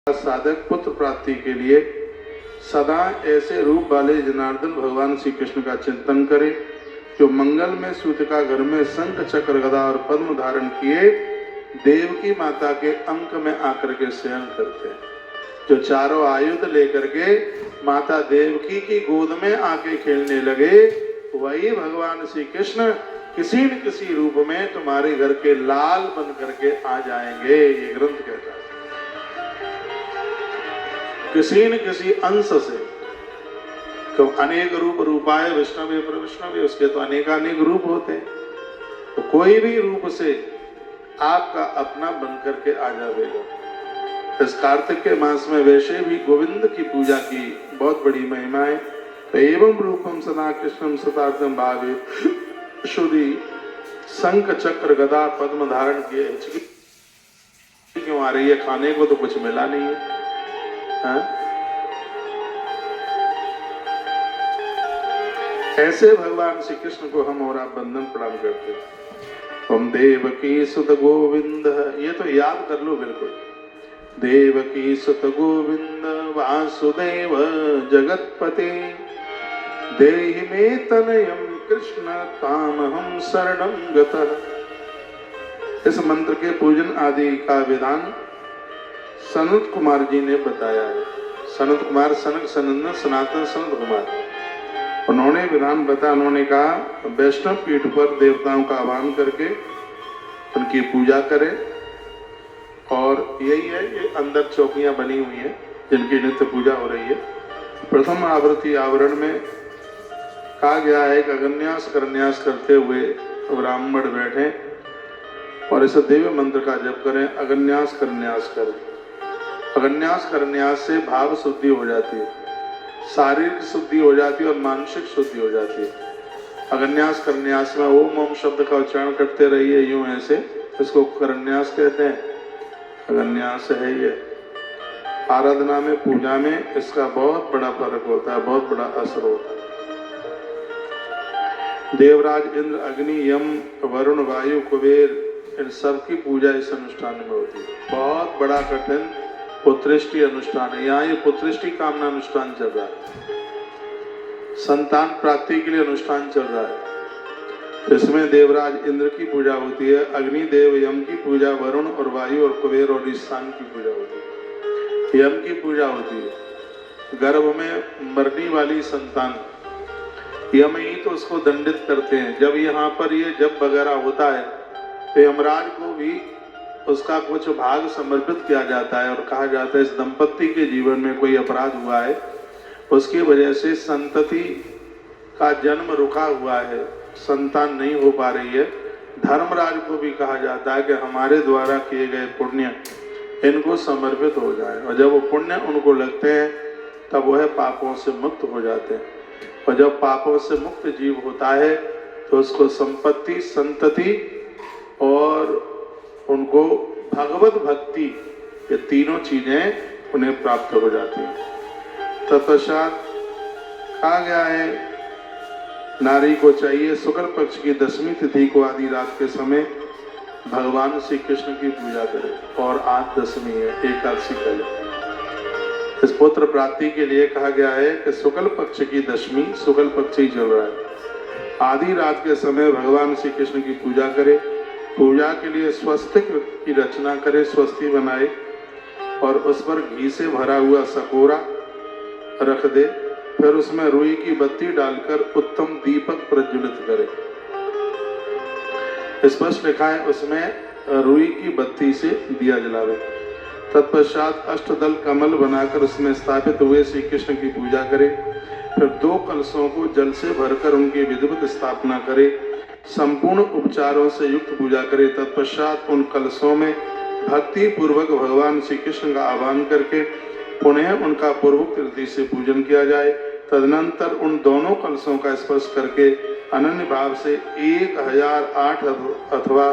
साधक पुत्र प्राप्ति के लिए सदा ऐसे रूप वाले जनार्दन भगवान श्री कृष्ण का चिंतन करे जो मंगल में सूतिका घर में शंख चक्र गदा और पद्म धारण किए देवकी माता के अंक में आकर के शयन करते हैं, जो चारों आयुध लेकर के माता देवकी की गोद में आके खेलने लगे, वही भगवान श्री कृष्ण किसी न किसी रूप में तुम्हारे घर के लाल बन करके आ जाएंगे। ये ग्रंथ कहता है किसी न किसी अंश से। तो अनेक रूप रूपाय विष्णवे प्रविष्णवे, उसके तो अनेकानेक रूप होते हैं, तो कोई भी रूप से आपका अपना बन करके आ जाएगा। इस कार्तिक के मास में वैसे भी गोविंद की पूजा की बहुत बड़ी महिमा है। तो एवं रूपम सदा कृष्णम सतार्थम भावे शुद्धि शंख चक्र गदा पद्म धारण किए। क्यों आ रही है? खाने को तो कुछ मिला नहीं है, हाँ? ऐसे भगवान श्री कृष्ण को हम और आप बंधन प्रणाम करते हैं। ओम देवकी सुत गोविंद, ये तो याद कर लो बिल्कुल। देवकी सुत गोविंद वासुदेव जगतपते देहि मे तनयम कृष्ण तामहं शरणं गतः। इस मंत्र के पूजन आदि का विधान सनत कुमार जी ने बताया है। सनत कुमार सनक सनंदन सनातन सनत कुमार, उन्होंने विधान बताया। उन्होंने कहा वैष्णव पीठ पर देवताओं का आह्वान करके उनकी पूजा करें, और यही है, ये अंदर चौकियां बनी हुई हैं जिनकी नित्य पूजा हो रही है। प्रथम आवृत्ति आवरण में कहा गया है कि अगन्यास करन्यास करते हुए ब्राह्मण बैठे और इस दिव्य मंत्र का जप करें। अगन्यास करन्यास करें। अगन्यास करन्यास से भाव शुद्धि हो जाती है, शारीरिक शुद्धि हो जाती है और मानसिक शुद्धि हो जाती है। अगन्यास करन्यास में ओम ओम शब्द का उच्चारण करते रहिए, यूं ऐसे, इसको करन्यास कहते हैं। अगन्यास है ये। आराधना में पूजा में इसका बहुत बड़ा फर्क होता है, बहुत बड़ा असर होता है। देवराज इंद्र अग्नि यम वरुण वायु कुबेर इन सब की पूजा इस अनुष्ठान में होती है। बहुत बड़ा कठिन पुत्रेष्टि अनुष्ठान है। यहाँ ये पुत्रेष्टि कामना अनुष्ठान चल रहा है, संतान प्राप्ति के लिए अनुष्ठान चल रहा है। इसमें देवराज इंद्र की पूजा होती है, अग्नि देव यम की पूजा, वरुण और वायु और कुबेर और ईशान की पूजा होती है। यम की पूजा होती है गर्भ में मरने वाली संतान, यम ही तो उसको दंडित करते हैं। जब यहाँ पर ये जप वगैरह होता है तो यमराज को भी उसका कुछ भाग समर्पित किया जाता है और कहा जाता है इस दंपत्ति के जीवन में कोई अपराध हुआ है, उसकी वजह से संतति का जन्म रुका हुआ है, संतान नहीं हो पा रही है। धर्मराज को भी कहा जाता है कि हमारे द्वारा किए गए पुण्य इनको समर्पित हो जाए, और जब वो पुण्य उनको लगते हैं तब वह पापों से मुक्त हो जाते हैं। और जब पापों से मुक्त जीव होता है तो उसको संपत्ति, संतति और उनको भगवत भक्ति, ये तीनों चीजें उन्हें प्राप्त हो जाती हैं। तत्पश्चात कहा गया है नारी को चाहिए शुक्ल पक्ष की 10वीं तिथि को आधी रात के समय भगवान श्री कृष्ण की पूजा करे, और आज 10वीं है, एकादशी कल। इस पुत्र प्राप्ति के लिए कहा गया है कि शुक्ल पक्ष की 10वीं, शुक्ल पक्ष ही चल रहा है, आधी रात के समय भगवान श्री कृष्ण की पूजा करे। पूजा के लिए स्वस्तिक की रचना करे, स्वस्ति बनाए और उस पर घी से भरा हुआ सकोरा रख दे, फिर उसमें रुई की बत्ती डालकर उत्तम दीपक प्रज्वलित करे। स्पष्ट लिखा है उसमें रुई की बत्ती से दिया जलावे। तत्पश्चात अष्टदल कमल बनाकर उसमें स्थापित हुए श्री कृष्ण की पूजा करे। फिर 2 कलशों को जल से भरकर उनकी विधिवत स्थापना करे, संपूर्ण उपचारों से युक्त पूजा करे। तत्पश्चात उन कलशों में भक्ति पूर्वक भगवान श्री कृष्ण का आह्वान करके पुनः उनका पूर्वोक्त रीति से पूजन किया जाए। तदनंतर उन दोनों कलशों का स्पर्श करके अनन्य भाव से 1008 अथवा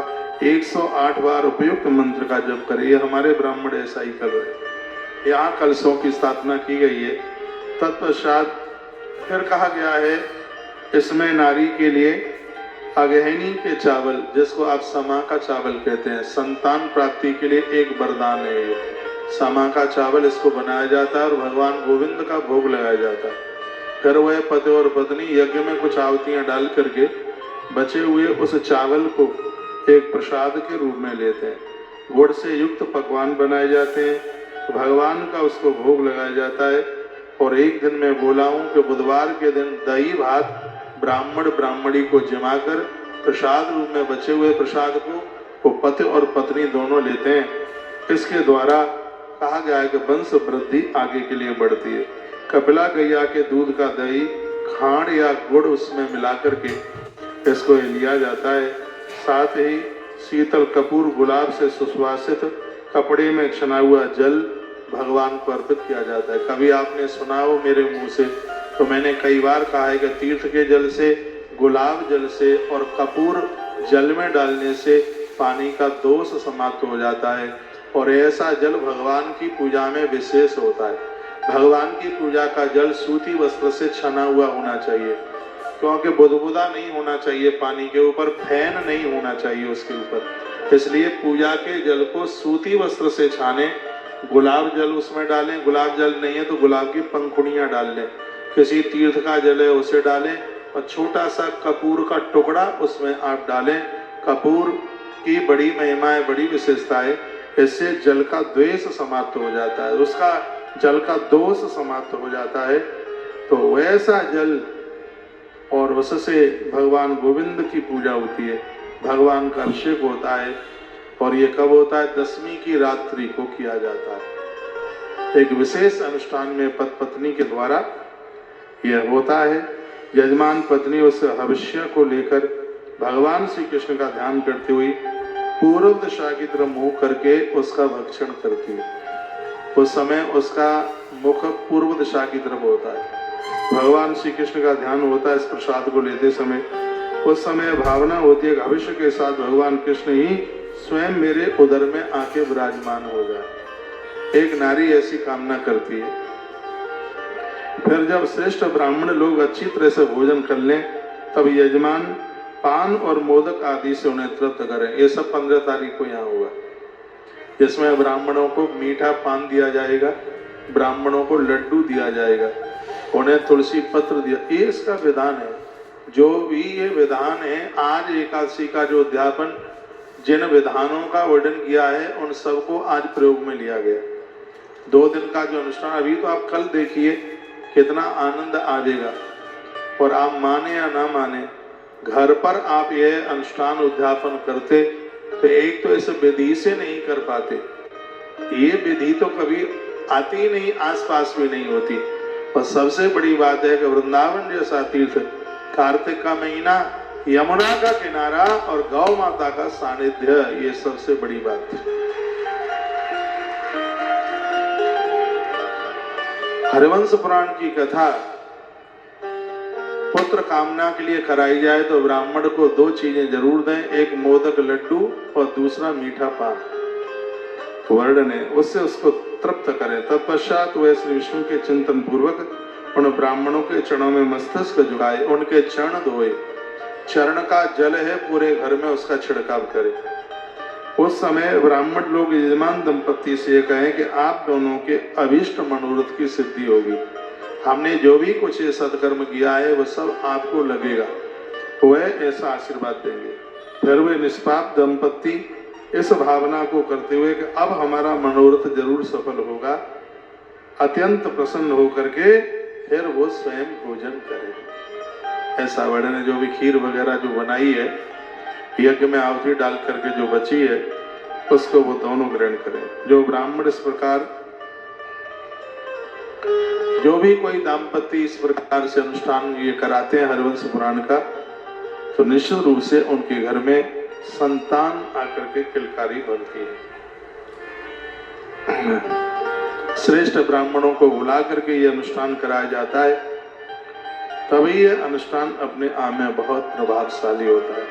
108 बार उपयुक्त मंत्र का जप करे। ये हमारे ब्राह्मण ऐसा ही कर रहे हैं। यहाँ कलशों की स्थापना की गई है। तत्पश्चात फिर कहा गया है इसमें नारी के लिए अगहनी के चावल, जिसको आप समा का चावल कहते हैं, संतान प्राप्ति के लिए एक वरदान है। समा का चावल इसको बनाया जाता है और भगवान गोविंद का भोग लगाया जाता है। फिर वह पति और पत्नी यज्ञ में कुछ आहुतियां डाल करके बचे हुए उस चावल को एक प्रसाद के रूप में लेते हैं। गुड़ से युक्त पकवान बनाए जाते हैं, तो भगवान का उसको भोग लगाया जाता है। और एक दिन मैं बोला हूँ कि बुधवार के दिन दही भात ब्राह्मण ब्राह्मणी को जमाकर प्रसाद रूप में बचे हुए प्रसाद को वो पति और पत्नी दोनों लेते हैं। इसके द्वारा कहा गया है कि वंश वृद्धि आगे के लिए बढ़ती है। कपिला गैया के दूध का दही खांड या गुड़ उसमें मिलाकर के इसको लिया जाता है। साथ ही शीतल कपूर गुलाब से सुवासित कपड़े में छना हुआ जल भगवान को अर्पित किया जाता है। कभी आपने सुना हो मेरे मुंह से, तो मैंने कई बार कहा है कि तीर्थ के जल से, गुलाब जल से और कपूर जल में डालने से पानी का दोष समाप्त हो जाता है और ऐसा जल भगवान की पूजा में विशेष होता है। भगवान की पूजा का जल सूती वस्त्र से छना हुआ होना चाहिए, क्योंकि बुदबुदा नहीं होना चाहिए पानी के ऊपर, फैन नहीं होना चाहिए उसके ऊपर। इसलिए पूजा के जल को सूती वस्त्र से छाने, गुलाब जल उसमें डालें, गुलाब जल नहीं है तो गुलाब की पंखुड़ियाँ डाल लें, किसी तीर्थ का जल है उसे डालें और छोटा सा कपूर का टुकड़ा उसमें आप डालें। कपूर की बड़ी महिमा है, बड़ी विशेषता है, इससे जल का द्वेष समाप्त हो जाता है, उसका जल का दोष समाप्त हो जाता है। तो वैसा जल और उससे भगवान गोविंद की पूजा होती है, भगवान का अभिषेक होता है। और ये कब होता है? दशमी की रात्रि को किया जाता है। एक विशेष अनुष्ठान में पति पत्नी के द्वारा यह होता है। यजमान पत्नी उस हविष्य को लेकर भगवान श्री कृष्ण का ध्यान करते हुए पूर्व दिशा की तरफ मुंह करके उसका भक्षण करती है। उस समय उसका मुख पूर्व दिशा की तरफ होता है। भगवान श्री कृष्ण का ध्यान होता है इस प्रसाद को लेते समय। उस समय भावना होती है भविष्य के साथ भगवान कृष्ण ही स्वयं मेरे उदर में आके विराजमान हो जाए। एक नारी ऐसी कामना करती है। फिर जब श्रेष्ठ ब्राह्मण लोग अच्छी तरह से भोजन कर लें, तब यजमान पान और मोदक आदि से उन्हें तृप्त करें। ये सब 15 तारीख को यहाँ हुआ, जिसमें ब्राह्मणों को मीठा पान दिया जाएगा, ब्राह्मणों को लड्डू दिया जाएगा, उन्हें तुलसी पत्र दिया। ये इसका विधान है। जो भी ये विधान है, आज एकादशी का जो अध्यापन जिन विधानों का वर्णन किया है उन सबको आज प्रयोग में लिया गया। 2 दिन का जो अनुष्ठान, अभी तो आप कल देखिए कितना आनंद आएगा। और आप माने या ना माने, घर पर आप यह अनुष्ठान उद्यापन करते तो एक तो इस विधि से नहीं कर पाते, ये विधि तो कभी आती ही नहीं, आसपास भी नहीं होती। और सबसे बड़ी बात है कि वृंदावन जैसा तीर्थ, कार्तिक का महीना, यमुना का किनारा और गौ माता का सानिध्य, ये सबसे बड़ी बात है। हरिवंश पुराण की कथा पुत्र कामना के लिए कराई जाए तो ब्राह्मण को 2 चीजें जरूर दें, एक मोदक लड्डू और दूसरा मीठा पान। वर्ण ने उससे उसको तृप्त करें। तत्पश्चात वह श्री विष्णु के चिंतन पूर्वक उन ब्राह्मणों के चरणों में मस्तक झुकाए, उनके चरण धोए, चरण का जल है पूरे घर में उसका छिड़काव करे। उस समय ब्राह्मण लोग यजमान दंपति से कहें कि आप दोनों के अभीष्ट मनोरथ की सिद्धि होगी, हमने जो भी कुछ ये सत्कर्म किया है वह सब आपको लगेगा, वह ऐसा आशीर्वाद देंगे। फिर वे निष्पाप दंपति इस भावना को करते हुए कि अब हमारा मनोरथ जरूर सफल होगा, अत्यंत प्रसन्न होकर के फिर वो स्वयं भोजन करें। ऐसा वर्णन है। जो भी खीर वगैरह जो बनाई है, यज्ञ में आहुति डाल करके जो बची है, उसको वो दोनों ग्रहण करें। जो ब्राह्मण इस प्रकार, जो भी कोई दाम्पत्य इस प्रकार से अनुष्ठान ये कराते हैं हरिवंश पुराण का, तो निश्चित रूप से उनके घर में संतान आकर के किलकारी बनती है। श्रेष्ठ ब्राह्मणों को बुला करके ये अनुष्ठान कराया जाता है, तभी ये अनुष्ठान अपने आप में बहुत प्रभावशाली होता है।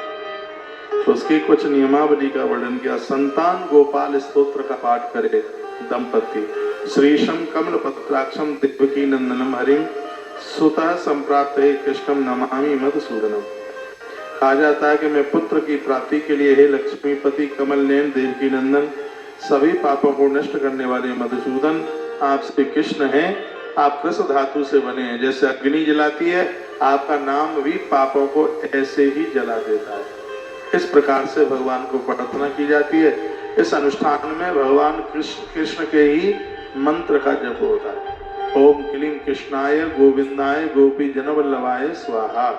तो उसकी कुछ नियमावली का वर्णन किया। संतान गोपाल स्तोत्र का पाठ करे दंपति, श्रीशम कमल पत्राक्षम दिव्यकी नंदनम हरिम सुतः संप्राप्त कृष्णम नमामि मधुसूदनम। कहा जाता है कि मैं पुत्र की प्राप्ति के लिए हे लक्ष्मीपति कमल नयन देवकी नंदन सभी पापों को नष्ट करने वाले मधुसूदन आप श्री कृष्ण हैं। आप कृष धातु से बने हैं। जैसे अग्नि जलाती है, आपका नाम भी पापों को ऐसे ही जला देता है। इस प्रकार से भगवान को प्रार्थना की जाती है। इस अनुष्ठान में भगवान कृष्ण के ही मंत्र का जप होता है। ओम क्लीं कृष्णाय गोविंदाय गोपी जनवल्लभाय स्वाहा।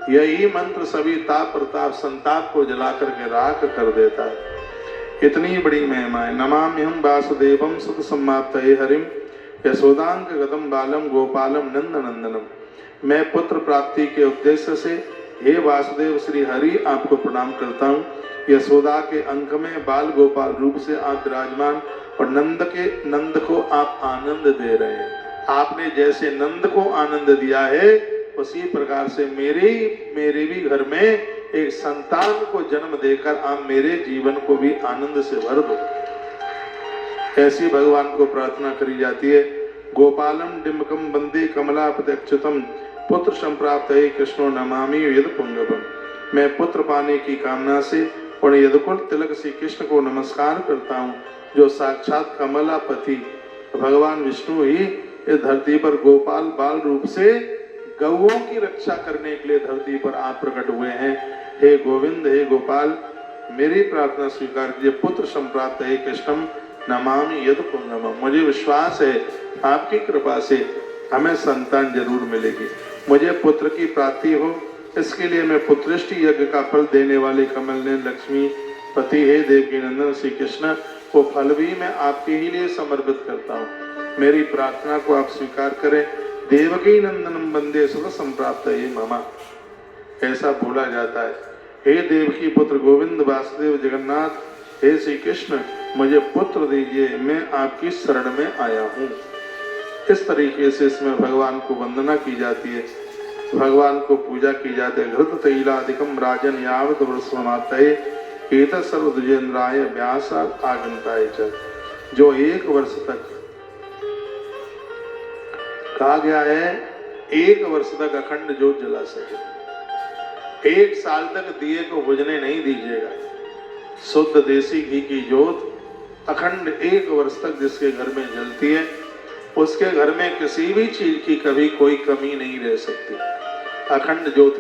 यही मंत्र सभी ताप प्रताप संताप को जला करके राख कर देता है। इतनी बड़ी महिमा है। नमाम्यहं वासुदेवं सुत सम्माप्तये हरिम यशोदांक गदम बालम गोपालम नंद नंदनम। मैं पुत्र प्राप्ति के उद्देश्य से हे वासुदेव श्री हरि आपको प्रणाम करता हूँ। यशोदा के अंक में बाल गोपाल रूप से आप विराजमान और नंद को आप आनंद दे रहे हैं। आपने जैसे नंद को आनंद दिया है उसी प्रकार से मेरे भी घर में एक संतान को जन्म देकर आप मेरे जीवन को भी आनंद से भर दो। ऐसी भगवान को प्रार्थना करी जाती है। गोपालम डिम्बकम वंदे कमलापत्यच्युतम पुत्र संप्राप्त है कृष्णो नमामि यद पुंगवम। मैं पुत्र पाने की कामना से और यदुकुल तिलक श्री कृष्ण को नमस्कार करता हूँ, जो साक्षात कमलापति भगवान विष्णु ही इस धरती पर गोपाल बाल रूप से गौओं की रक्षा करने के लिए धरती पर आप प्रकट हुए हैं। हे गोविंद, हे गोपाल, मेरी प्रार्थना स्वीकार कीजिए। पुत्र संप्राप्त है कृष्णम नमामि यद पुंगवम। मुझे विश्वास है आपकी कृपा से हमें संतान जरूर मिलेगी। मुझे पुत्र की प्राप्ति हो, इसके लिए मैं पुत्रेष्टि यज्ञ का फल देने वाले कमल ने लक्ष्मी पति हे देवकी नंदन श्री कृष्ण वो फल भी मैं आपके ही लिए समर्पित करता हूँ। मेरी प्रार्थना को आप स्वीकार करें। देवकी नंदनम वंदे सुख संप्राप्त ये ममा। ऐसा बोला जाता है, हे देवकी पुत्र गोविंद वासुदेव जगन्नाथ, हे श्री कृष्ण मुझे पुत्र दीजिए, मैं आपकी शरण में आया हूँ। इस तरीके से इसमें भगवान को वंदना की जाती है, भगवान को पूजा की जाती है। घृत तैलादिकम राजन यावत वर्षमात्तये एतत् सर्वद्विजेन्द्राय व्यासात् आगन्ताय च। जो 1 वर्ष तक कहा गया है, 1 वर्ष तक अखंड ज्योत जला सके। 1 साल तक दिए को बुझने नहीं दीजिएगा। शुद्ध देसी घी की ज्योत अखंड 1 वर्ष तक जिसके घर में जलती है, उसके घर में किसी भी चीज की कभी कोई कमी नहीं रह सकती। अखंड ज्योत